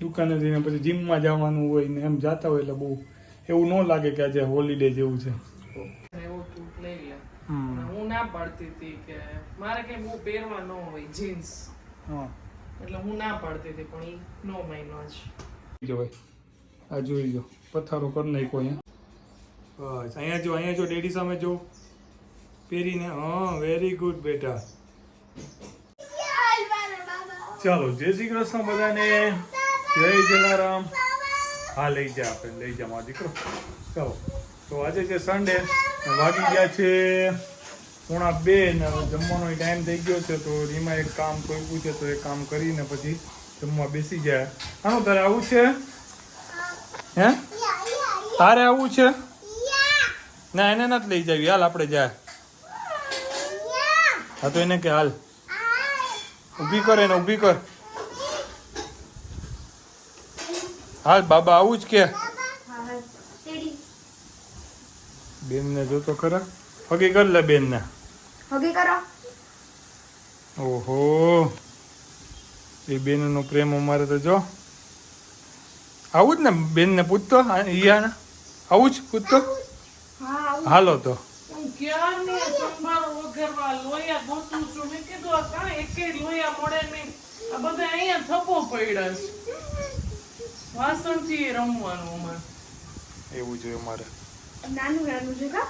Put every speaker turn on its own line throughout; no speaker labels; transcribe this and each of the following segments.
દુકાને જઈને પછી જીમમાં જવાનું હોય ને એમ જતા હોય એટલે બહુ એવું ન લાગે કે આજે હોલિડે જેવું છે.
એવું તું લઈ લે. હું ના પાડતી હતી કે મારે કઈ બહુ પહેરવા ન હોય જીન્સ, એટલે હું ના પાડતી હતી પણ ઈ નો માયનો જ.
જો ભાઈ આ જોઈ લો પથારો કરી નાખ્યો અહીંયા. બસ અહીંયા જો ડેડી સામે જો પહેરીને. હા વેરી ગુડ બેટા. ચાલો જય શ્રી કૃષ્ણ બધાને, જય જલારામ. હા લઈ જા આપણે લઈ જા મારો દીકરો. ચાલો તો આજે છે સન્ડે, વાગી ગયા છે 1:30 ને જમવાનો ટાઈમ થઈ ગયો છે. તો એમાં એક કામ કોઈ પૂછે તો એ કામ કરીને પછી જમવા બેસી જાય. હા તારે આવું છે? હે તારે આવું છે? ના એને નથી લઈ જાવી, હાલ આપણે જાય. હા તો એને કે હાલ ઊભી કર, એને ઊભી કર. હાલ બાબા આવું જ કે. બેન ને જો તો ખરા, હગી કર લે બેન ને.
હગી કરો.
ઓહો એ બેન નો પ્રેમ અમારે તો જો. આવું જ ને બેન ને પૂછતો, ઈયા આવું જ પૂછતો. હાલો તો
હું ક્યારની સંભાળ વગરવા લોયા ગોતું છું. મેં કીધું આ કાંઈ એકેય લોયા મળે નહીં, આ બધા અહીંયા થપ્પો પડ્યા છે. વાસણથી રમવાનું અમારે.
એવું જોઈએ અમારે.
નાનું નાનું છે કા.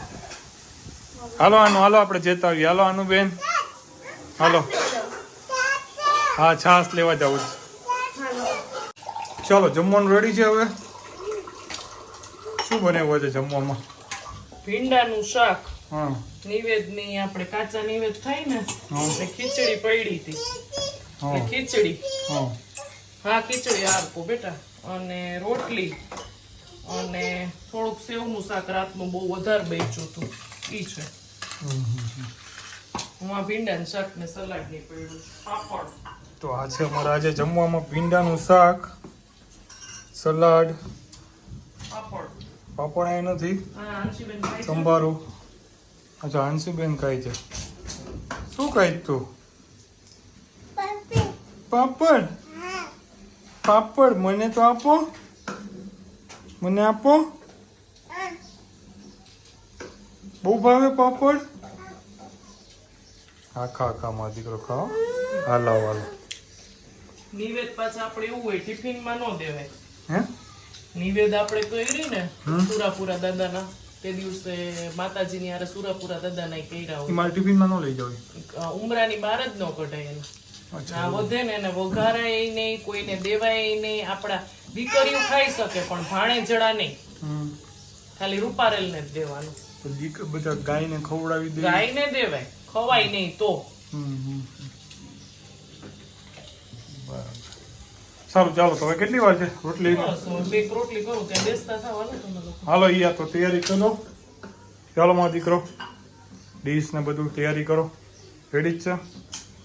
હાલો આનું, હાલો આપણે જતા આવીએ. હાલો આનું બેન, હાલો. હા છાસ લેવા જવું છે. ચાલો જમવાનું રેડી છે. હવે શું બનાવ્યું છે જમવામાં?
ભીંડાનું શાક.
હા
નિવેદની આપણે કાચા નિવેદ થાય ને
હા
એટલે ખીચડી પડી હતી.
હા
એટલે ખીચડી,
હા
હા ખીચડી આપો બેટા, અને રોટલી અને થોડુંક સેવનું શાક રાતનું બહુ વધારે બેચ્યું હતું ઈ છે. હું આ ભીંડાનું શાક ને સલાડ ની પડ્યું, પાપડ.
તો આ છે અમારે આજે જમવામાં ભીંડાનું શાક, સલાડ,
પાપડ.
પાપડ અહીં નથી,
હા અંશીબેન ખાય છે?
સંભારો. અચ્છા હંસીબેન ખાય છે. શું ખાય તું? પાપડ. પાપડ મને તો આપો, મને આપો. બહુ ભાવે પાપડ. હા ખા ખા મારો દીકરો ખાઓ. હાલો હાલો.
નિવેદ પાછા આપણે એવું હોય ટિફિનમાં ન દેવાય.
હે
નિવેદ આપણે કરી ને સુરાપુરા દાદાના તે દિવસે માતાજીની હારે સુરાપુરા દાદાના કર્યા
એ
હોય,
મારા ટિફિનમાં ન લઈ જાવ.
ઉમરાની બહાર જ ન કઢાય એને. ના વધે ને એને વઘારાય નહીં, કોઈને દેવાય નહીં. આપણા દીકરીઓ ખાઈ શકે પણ ભાણેજડા નહીં, ખાલી રૂપારેલ ને જ દેવાનું.
બધા ગાયને ખવડાવી દે.
ગાયને દેવાય, ખવાય નહીં તો.
બરાબર. સારું ચાલો તો હવે કેટલી વાર છે રોટલી?
બસ હવે બે રોટલી કરું ત્યાં બેસતા થવાનું તમે લોકો.
હાલો ઈ તો તૈયારી કરો. ચાલો મારો દીકરો ડીશ ને બધું તૈયારી કરો. રેડી જ છે?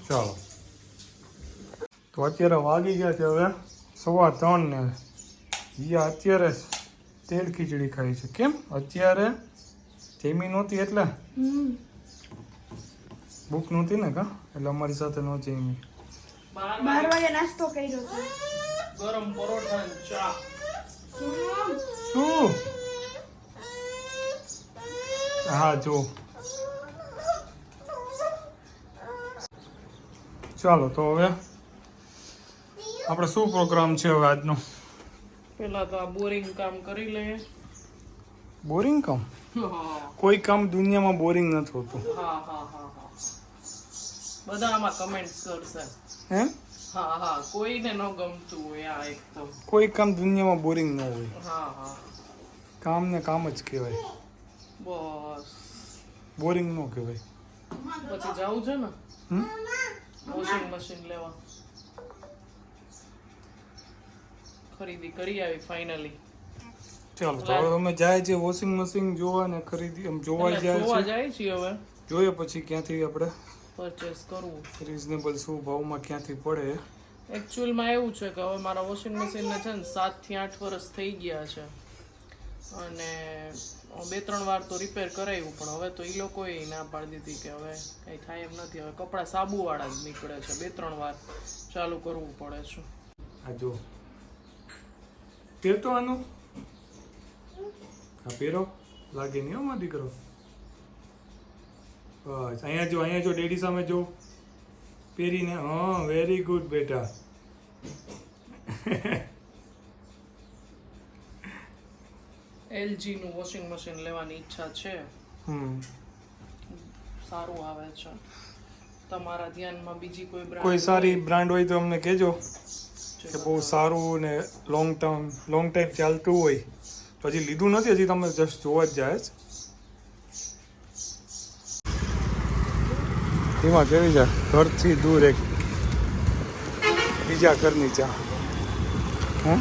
ચાલો તો અત્યારે વાગી ગયા છે હવે 3:15 ને ઈયા અત્યારે તેલ ખીચડી ખાઈ છે. કેમ અત્યારે જમી નહોતી એટલે ભૂખ નહોતી ને કા, એટલે અમારી સાથે ન જમી.
12 વાગે નાસ્તો કર્યો હતો.
ગરમ પરોઠા ને ચા.
શું? હા જો ચાલો તો હવે આપણે શું પ્રોગ્રામ છે હવે આજનો?
પેલા તો આ બોરિંગ કામ કરી લઈએ.
બોરિંગ કામ?
હા
કોઈ કામ દુનિયામાં બોરિંગ નથી હોતું.
હા હા હા. બધા આમાં કમેન્ટ કરશે.
હે
હા હા, કોઈને ન ગમતું હોય આ એક તો.
કોઈ કામ દુનિયામાં બોરિંગ ન હોય.
હા હા
કામ ને કામ જ કહેવાય,
બસ.
બોરિંગ ન કહેવાય.
પછી જવું છે ને વોશિંગ મશીન લેવા, ખરીદી કરી આવી ફાઇનલી.
ચાલો તો હવે અમે જાય છે વોશિંગ મશીન જોવા ને ખરીદી એમ જોવા
જોવા
જાય છે.
જાય છે હવે,
જોઈએ પછી ક્યાંથી આપણે
પરચેસ કરવું.
રિઝનેબલ શું ભાવમાં ક્યાંથી પડે.
એકચ્યુઅલમાં એવું છે કે હવે મારા વોશિંગ મશીનને છે ને 7 થી 8 વર્ષ થઈ ગયા છે, અને 2-3 વાર તો રિપેર કરાવ્યું, પણ હવે તો એ લોકોએ ના પાડી દીધી કે હવે કંઈ થાય એમ નથી. હવે કપડાં સાબુવાળા જ નીકળે છે, 2-3 વાર ચાલુ કરવું પડે છે.
આ જો પહેરતો આનું હા પહેરો લાગે નહીં હો મારો દીકરો બસ અહીંયા જો ડેડી સામે જો પહેરીને હા વેરી ગુડ બેટા
LG નું વોશિંગ મશીન લેવાની ઈચ્છા છે. સારું આવે છે. તમારા ધ્યાનમાં બીજી કોઈ બ્રાન્ડ
કોઈ સારી બ્રાન્ડ હોય તો અમને કહેજો કે બહુ સારું ને લોંગ ટાઈમ ચાલતું હોય તો હજી લીધું નથી હજી તમે જસ્ટ જોવા જ જાય છે એમાં કેવી છે ઘરથી દૂર એક બીજા ઘરની ચા હા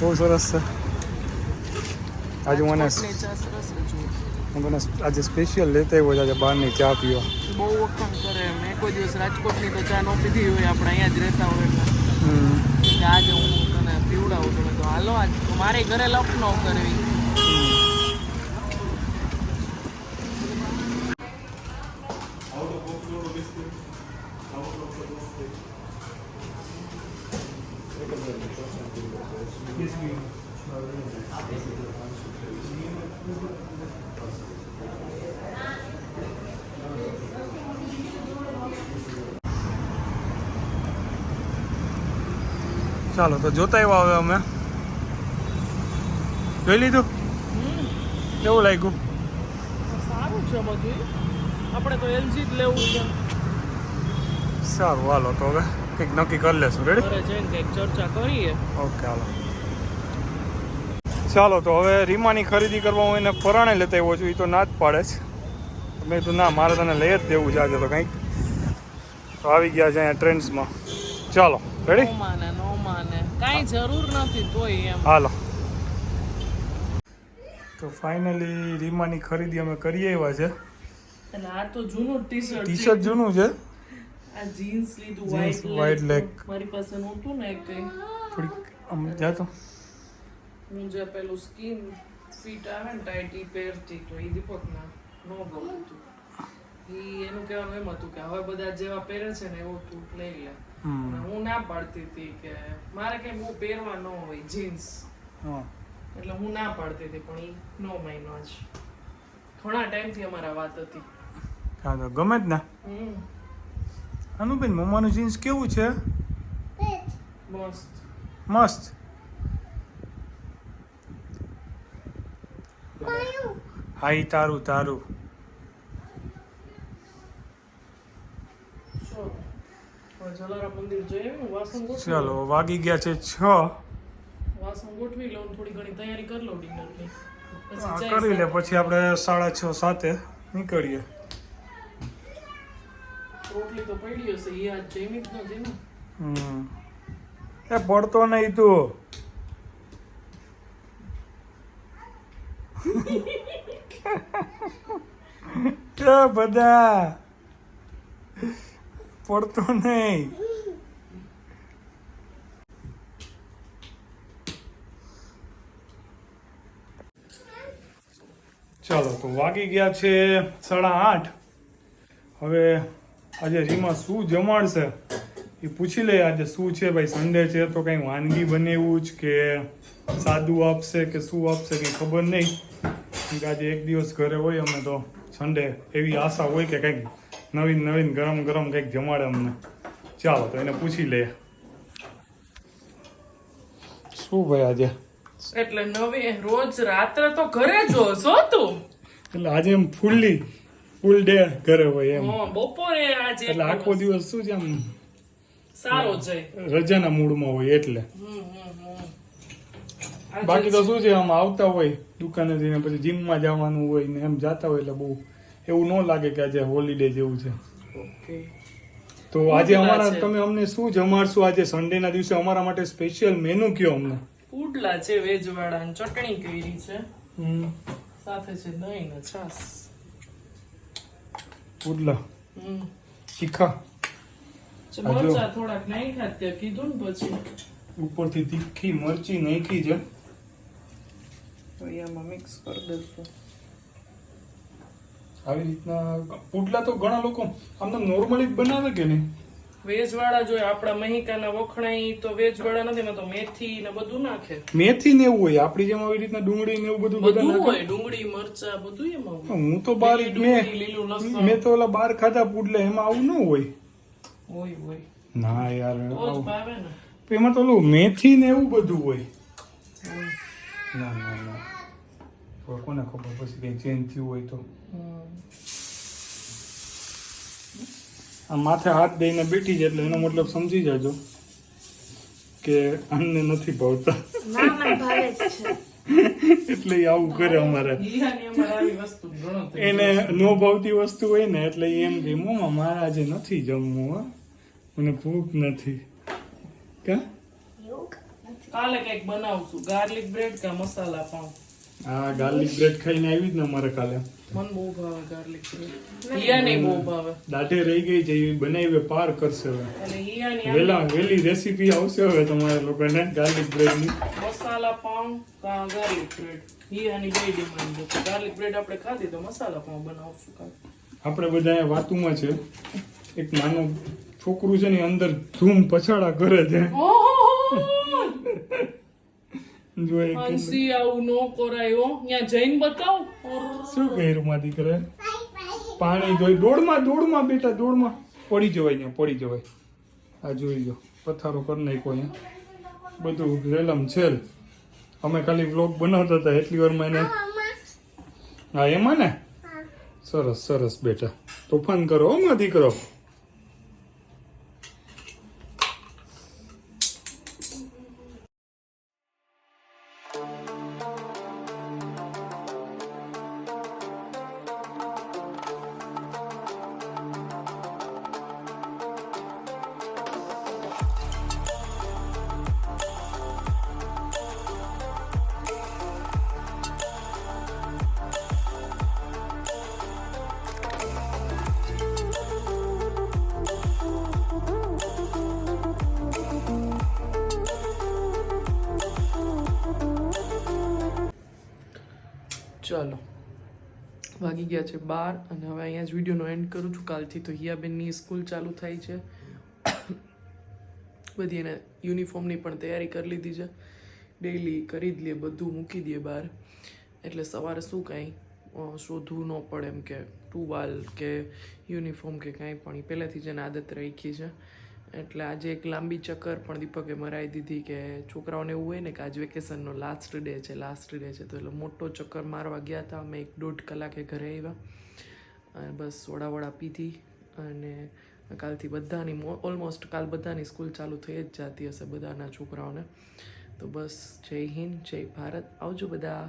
બહુ સરસ છે આજે મને આજે સ્પેશિયલ લેતા આવ્યો છે આજે બહારની ચા પીવા
બહુ વખાણ કરે મેં કોઈ દિવસ રાજકોટની તો ચા ન પીધી હોય આપણે અહીંયા જ રહેતા હોય એટલે આજે હું તને પીવડાવું તમે તો હાલો આજ મારે ઘરે લપ ન કરવી
ચાલો તો જોતા આવ્યા હવે અમે જોઈ લીધું કેવું લાગ્યું
સારું છે બધું આપણે તો LG જ લેવું છે
સારું હાલો તો હવે કંઈક નક્કી કરી લેશું રેડી
ઘરે જઈને કંઈક ચર્ચા કરીએ
ઓકે હાલો ચાલો તો હવે રીમાની ખરીદી કરવા હું એને પરાણે લેતા આવ્યો છું એ તો ના જ પાડે છે મેં તો ના મારે તને લઈ જ દેવું છે આજે તો કંઈક તો આવી ગયા છે અહીંયા ટ્રેન્ડ્સમાં ચાલો રેડી
નો માને કાંઈ જરૂર નથી તોય એમ
હાલો તો ફાઇનલી રીમાની ખરીદી અમે કરી આવ્યા છે
અને આ તો જૂનું ટી
શર્ટ જૂનું છે
આ જીન્સ લીધું
Jeans,
white
white leg.
મારી પાસે નહોતું ને એક
થોડીક આમ જાતો
હું જે પેલું સ્કિન ફિટ આવે ને ટાઈટ ઈ પહેરતી તો એ દીપકના નો ગમતું એનું કહેવાનું એમ હતું કે હવે બધા જેવા પહેરે છે ને એવું તું લઈ લે અને હું ના પાડતી હતી કે મારે કઈ બહુ પહેરવા ન હોય જીન્સ
હા
એટલે હું ના પાડતી હતી પણ ઈ નો મહિનો જ ઘણા ટાઈમથી અમારા વાત હતી
હા તો ગમે જ ને અનુબેન મમ્માનું જીન્સ કેવું છે
મસ્ત
મસ્ત હા ઈ તારું તારું
જલારામ મંદિર જઈએ વાસણ ગોઠવી
ચાલો વાગી ગયા છે 6
વાસણ ગોઠવી લઉં થોડી ઘણી તૈયારી કરી લઉં ડિનરની
કરી લે પછી આપણે 6:30 7 નીકળીએ
રોટલી તો પડી હશે એ આજ જમી જ નથી ને
એ પડતો નહીં તું બધા પડતો નહીં ચાલો તો વાગી ગયા છે 8:30 હવે આજે રીમા શું જમાડશે એ પૂછી લે આજે શું છે ભાઈ સન્ડે છે તો કંઈ વાનગી બનાવ્યું જ કે સાદું આપશે કે શું આપશે કંઈ ખબર નહીં કે આજે એક દિવસ ઘરે હોય અમે તો સન્ડે એવી આશા હોય કે કંઈક નવીન ગરમ કંઈક જમાડે અમને ચાલો તો એને પૂછી લે શું ભાઈ આજે
એટલે નવી રોજ રાત્રે તો ઘરે જો છો તું
એટલે આજે એમ ફૂલ ડે ઘરે હોય એમ
બપોરે આજે
એટલે આખો દિવસ શું છે આમ
સારો જાય
રજાના મૂડમાં હોય એટલે બાકી તો શું છે આમ આવતા હોય દુકાને જઈને પછી જીમમાં જવાનું હોય ને એમ જાતા હોય એટલે બહુ એવું ન લાગે કે આજે હોલિડે જેવું છે
ઓકે
તો આજે અમારા તમે અમને શું જમાડશો આજે સન્ડે ના દિવસે અમારા માટે સ્પેશિયલ મેનુ કયો અમને
પુડલા છે વેજ વાળા અને ચટણી કરી છે સાથે છે દહીં ને છાસ
પુડલા તીખા
મરચા થોડાક નાખ્યા ત્યાં કીધું ને પછી
ઉપરથી તીખી મરચી નાખી છે
તો એમાં મિક્સ કરી દઈશું
આવી રીતના પુડલા તો ઘણા લોકો આમ તો નોર્મલી જ બનાવે કે નહીં
વેજ વાળા જોઈએ આપણા મહિકાના વખણાઈ તો વેજ વાળા નથી એમાં તો મેથી ને બધું નાખે
મેથી ને એવું હોય આપડી જેમ આવી રીતના ડુંગળી ને એવું બધું બધા
બધું
નાખે.
હોય ડુંગળી મરચા બધું એમાં હોય
હું તો બાર
લીલી ડુંગળી, લીલું લસણ
મેં તો ઓલા બાર ખાધા પુડલે એમાં આવું ન હોય.
હોય
ના યાર
તો જ
આવું.
ભાવે ને
એમાં તો ઓલું મેથી ને એવું બધું હોય. ના હવે કોને ખબર પછી કઈ ચેન્જ થયું હોય તો. આ માથે હાથ દઈને બેઠી છે એટલે એનો મતલબ સમજી જાજો કે આને નથી ભાવતા
ના મને ભાવે જ છે.
એટલે ઈ આવું કરે અમારે.
ઈહાની અમારે આવી વસ્તુ ઘણો થઈ
એને નો ભાવતી વસ્તુ હોય ને એટલે ઈ એમ કે મમ્મા મારે આજે નથી જમવું હો. મને ભૂખ નથી કા
કાલે કઈક બનાવશું ગાર્લિક બ્રેડ કે મસાલા પાઉં
આ ગાર્લિક બ્રેડ ખાઈને આવી જ ને અમારે કાલે
મને બહુ ભાવે ગાર્લિક બ્રેડ હિયાને બહુ ભાવે
દાઢે રહી ગઈ છે એ બનાવી પાર કરશે હવે.
એટલે હિયાની
વેલી રેસીપી આવશે હવે તમારા લોકોને ગાર્લિક બ્રેડની.
મસાલા પાઉં કા ગાર્લિક બ્રેડ હિયાની બે ડિમાન્ડ છે ગાર્લિક બ્રેડ આપણે ખાધી તો મસાલા પાઉં બનાવશું કાલે
આપણે બધા અહીંયા વાતુમાં છે એક નાનું છોકરું છે ને અંદર ધૂમ પછાડા કરે છે. જો એ
હંસી આવું નો કરાયો ત્યાં જઈને બતાવ
શું કર્યું માં દીકરા પાણી જોઈ દોડમાં બેટા દોડમાં પડી જવાય અહીંયા પડી જવાય. આ જોઈ લો પથારો કરી નાખ્યો અહીંયા બધું રેલમ છેલ. અમે ખાલી વ્લોગ બનાવતા હતા એટલી વારમાં એને હા એમાં ને સરસ બેટા તોફાન કરો હો માં દીકરો.
ચાલો વાગી ગયા છે 12 અને હવે અહીંયા જ વિડીયોનો એન્ડ કરું છું. કાલથી તો હિયાબેનની સ્કૂલ ચાલુ થાય છે. બધી એને યુનિફોર્મની પણ તૈયારી કરી લીધી છે. ડેઈલી કરી જ લે બધું મૂકી દે બહાર એટલે સવારે શું કાંઈ શોધવું ન પડે એમ કે ટુવાલ કે યુનિફોર્મ કે કાંઈ પણ એ પહેલાંથી જ એને આદત રાખી છે. એટલે આજે એક લાંબી ચક્કર પણ દીપકે મરાવી દીધી કે છોકરાઓને એવું હોય ને કે આજ વેકેશનનો લાસ્ટ ડે છે તો એટલે મોટો ચક્કર મારવા ગયા હતા અમે 1-1.5 કલાકે ઘરે આવ્યા અને બસ સોડા પીધી અને કાલથી બધાની ઓલમોસ્ટ કાલ બધાની સ્કૂલ ચાલુ થઈ જ જતી હશે બધાના છોકરાઓને. તો બસ જય હિન્દ જય ભારત આવજો બધા.